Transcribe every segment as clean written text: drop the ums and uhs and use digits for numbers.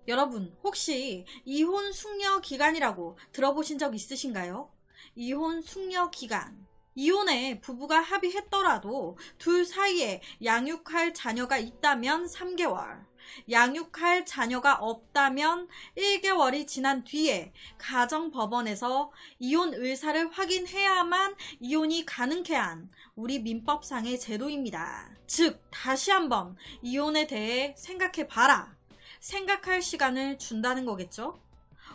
여러분, 혹시 이혼 숙려 기간이라고 들어보신 적 있으신가요? 이혼 숙려 기간. 이혼에 부부가 합의했더라도 둘 사이에 양육할 자녀가 있다면 3개월, 양육할 자녀가 없다면 1개월이 지난 뒤에 가정법원에서 이혼 의사를 확인해야만 이혼이 가능케 한 우리 민법상의 제도입니다. 즉, 다시 한번 이혼에 대해 생각해봐라. 생각할 시간을 준다는 거겠죠?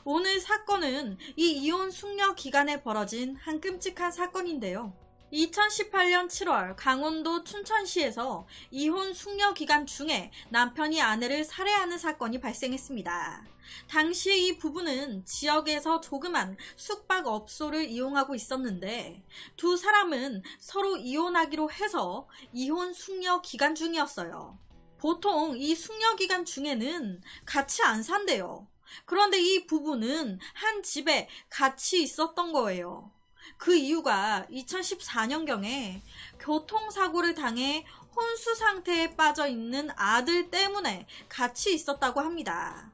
오늘 사건은 이 이혼 숙려 기간에 벌어진 한 끔찍한 사건인데요. 2018년 7월 강원도 춘천시에서 이혼 숙려 기간 중에 남편이 아내를 살해하는 사건이 발생했습니다. 당시 이 부부는 지역에서 조그만 숙박업소를 이용하고 있었는데 두 사람은 서로 이혼하기로 해서 이혼 숙려 기간 중이었어요. 보통 이 숙려 기간 중에는 같이 안 산대요. 그런데 이 부부는 한 집에 같이 있었던 거예요. 그 이유가 2014년경에 교통사고를 당해 혼수 상태에 빠져 있는 아들 때문에 같이 있었다고 합니다.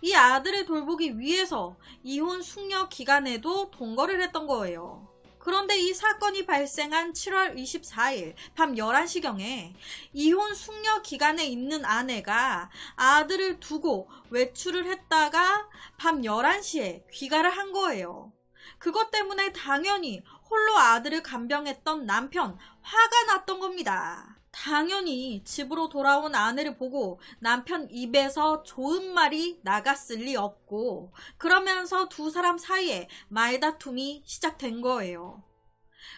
이 아들을 돌보기 위해서 이혼 숙려 기간에도 동거를 했던 거예요. 그런데 이 사건이 발생한 7월 24일 밤 11시경에 이혼 숙려 기간에 있는 아내가 아들을 두고 외출을 했다가 밤 11시에 귀가를 한 거예요. 그것 때문에 당연히 홀로 아들을 간병했던 남편, 화가 났던 겁니다. 당연히 집으로 돌아온 아내를 보고 남편 입에서 좋은 말이 나갔을 리 없고 그러면서 두 사람 사이에 말다툼이 시작된 거예요.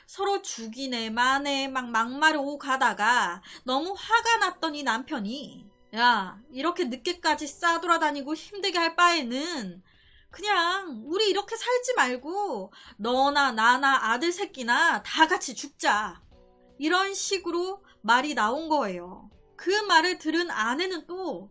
서로 죽이네 마네 막 막말을 가다가 너무 화가 났던 이 남편이 야, 이렇게 늦게까지 싸돌아다니고 힘들게 할 바에는 그냥 우리 이렇게 살지 말고 너나 나나 아들 새끼나 다 같이 죽자. 이런 식으로 말이 나온 거예요. 그 말을 들은 아내는 또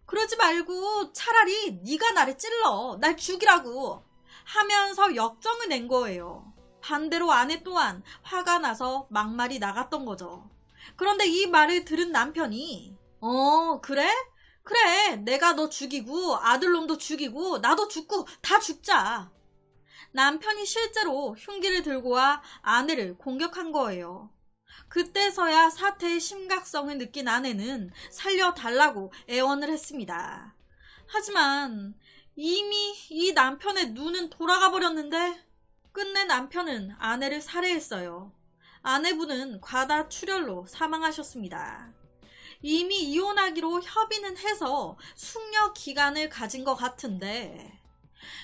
그러지 말고 차라리 네가 나를 찔러. 날 죽이라고 하면서 역정을 낸 거예요. 반대로 아내 또한 화가 나서 막말이 나갔던 거죠. 그런데 이 말을 들은 남편이 그래? 그래, 내가 너 죽이고 아들놈도 죽이고 나도 죽고 다 죽자. 남편이 실제로 흉기를 들고 와 아내를 공격한 거예요. 그때서야 사태의 심각성을 느낀 아내는 살려달라고 애원을 했습니다. 하지만 이미 이 남편의 눈은 돌아가 버렸는데 끝내 남편은 아내를 살해했어요. 아내분은 과다출혈로 사망하셨습니다. 이미 이혼하기로 협의는 해서 숙려 기간을 가진 것 같은데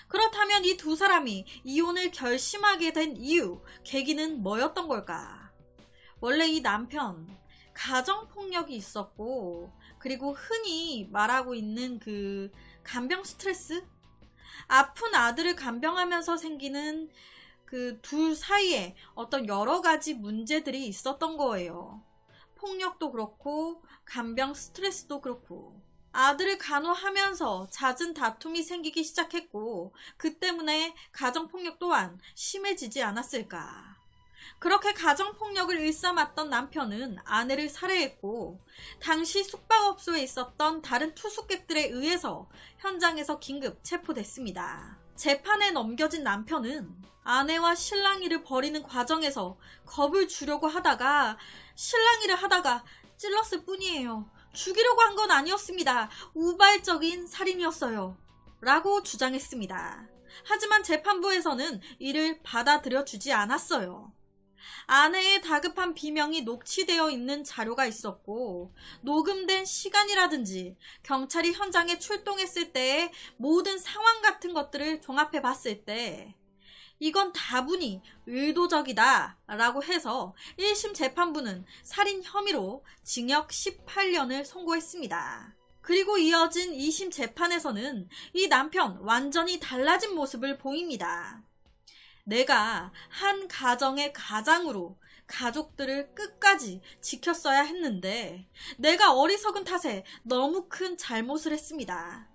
그렇다면 이 두 사람이 이혼을 결심하게 된 이유, 계기는 뭐였던 걸까? 원래 이 남편 가정폭력이 있었고 그리고 흔히 말하고 있는 그 간병 스트레스? 아픈 아들을 간병하면서 생기는 그 둘 사이에 어떤 여러 가지 문제들이 있었던 거예요. 폭력도 그렇고 간병 스트레스도 그렇고 아들을 간호하면서 잦은 다툼이 생기기 시작했고 그 때문에 가정폭력 또한 심해지지 않았을까. 그렇게 가정폭력을 일삼았던 남편은 아내를 살해했고 당시 숙박업소에 있었던 다른 투숙객들에 의해서 현장에서 긴급 체포됐습니다. 재판에 넘겨진 남편은 아내와 실랑이를 벌이는 과정에서 겁을 주려고 하다가 실랑이를 하다가 찔렀을 뿐이에요. 죽이려고 한 건 아니었습니다. 우발적인 살인이었어요. 라고 주장했습니다. 하지만 재판부에서는 이를 받아들여 주지 않았어요. 아내의 다급한 비명이 녹취되어 있는 자료가 있었고 녹음된 시간이라든지 경찰이 현장에 출동했을 때의 모든 상황 같은 것들을 종합해 봤을 때 이건 다분히 의도적이다 라고 해서 1심 재판부는 살인 혐의로 징역 18년을 선고했습니다. 그리고 이어진 2심 재판에서는 이 남편 완전히 달라진 모습을 보입니다. 내가 한 가정의 가장으로 가족들을 끝까지 지켰어야 했는데 내가 어리석은 탓에 너무 큰 잘못을 했습니다.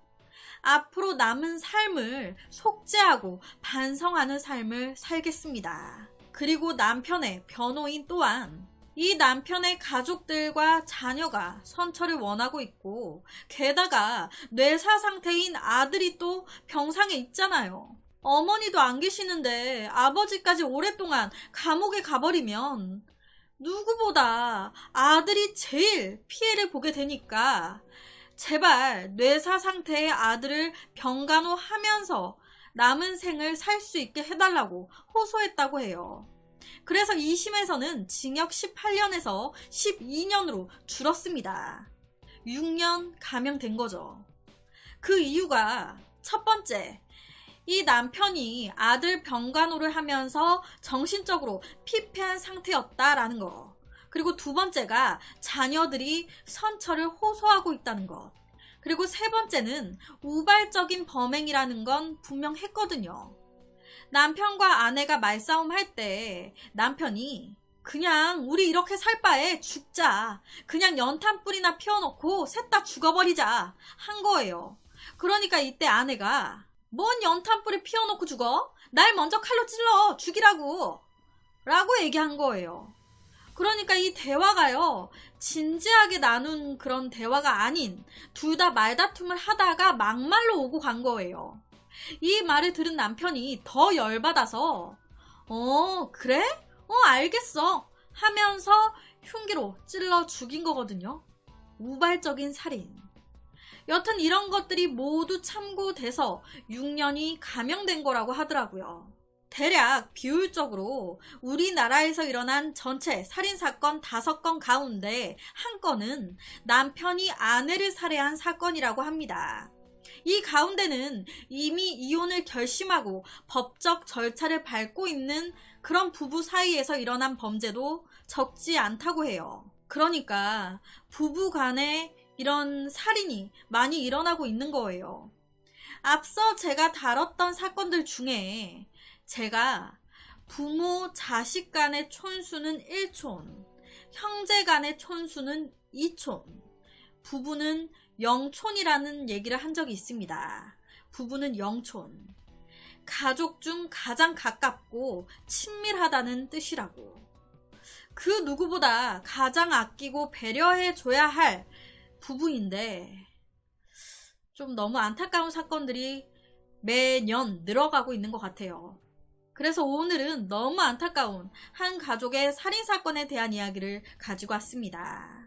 앞으로 남은 삶을 속죄하고 반성하는 삶을 살겠습니다. 그리고 남편의 변호인 또한 이 남편의 가족들과 자녀가 선처를 원하고 있고, 게다가 뇌사 상태인 아들이 또 병상에 있잖아요. 어머니도 안 계시는데 아버지까지 오랫동안 감옥에 가버리면 누구보다 아들이 제일 피해를 보게 되니까 제발 뇌사 상태의 아들을 병간호하면서 남은 생을 살 수 있게 해달라고 호소했다고 해요. 그래서 2심에서는 징역 18년에서 12년으로 줄었습니다. 6년 감형된 거죠. 그 이유가 첫 번째, 이 남편이 아들 병간호를 하면서 정신적으로 피폐한 상태였다라는 거. 그리고 두 번째가 자녀들이 선처를 호소하고 있다는 것. 그리고 세 번째는 우발적인 범행이라는 건 분명했거든요. 남편과 아내가 말싸움 할 때 남편이 그냥 우리 이렇게 살 바에 죽자. 그냥 연탄불이나 피워놓고 셋 다 죽어버리자 한 거예요. 그러니까 이때 아내가 뭔 연탄불을 피워놓고 죽어? 날 먼저 칼로 찔러 죽이라고 라고 얘기한 거예요. 그러니까 이 대화가요, 진지하게 나눈 그런 대화가 아닌 둘 다 말다툼을 하다가 막말로 오고 간 거예요. 이 말을 들은 남편이 더 열받아서 그래? 알겠어 하면서 흉기로 찔러 죽인 거거든요. 우발적인 살인. 여튼 이런 것들이 모두 참고돼서 6년이 감형된 거라고 하더라고요. 대략 비율적으로 우리나라에서 일어난 전체 살인사건 5건 가운데 한 건은 남편이 아내를 살해한 사건이라고 합니다. 이 가운데는 이미 이혼을 결심하고 법적 절차를 밟고 있는 그런 부부 사이에서 일어난 범죄도 적지 않다고 해요. 그러니까 부부 간에 이런 살인이 많이 일어나고 있는 거예요. 앞서 제가 다뤘던 사건들 중에 제가 부모, 자식 간의 촌수는 1촌, 형제 간의 촌수는 2촌, 부부는 0촌이라는 얘기를 한 적이 있습니다. 부부는 0촌. 가족 중 가장 가깝고 친밀하다는 뜻이라고. 그 누구보다 가장 아끼고 배려해줘야 할 부부인데 좀 너무 안타까운 사건들이 매년 늘어가고 있는 것 같아요. 그래서 오늘은 너무 안타까운 한 가족의 살인사건에 대한 이야기를 가지고 왔습니다.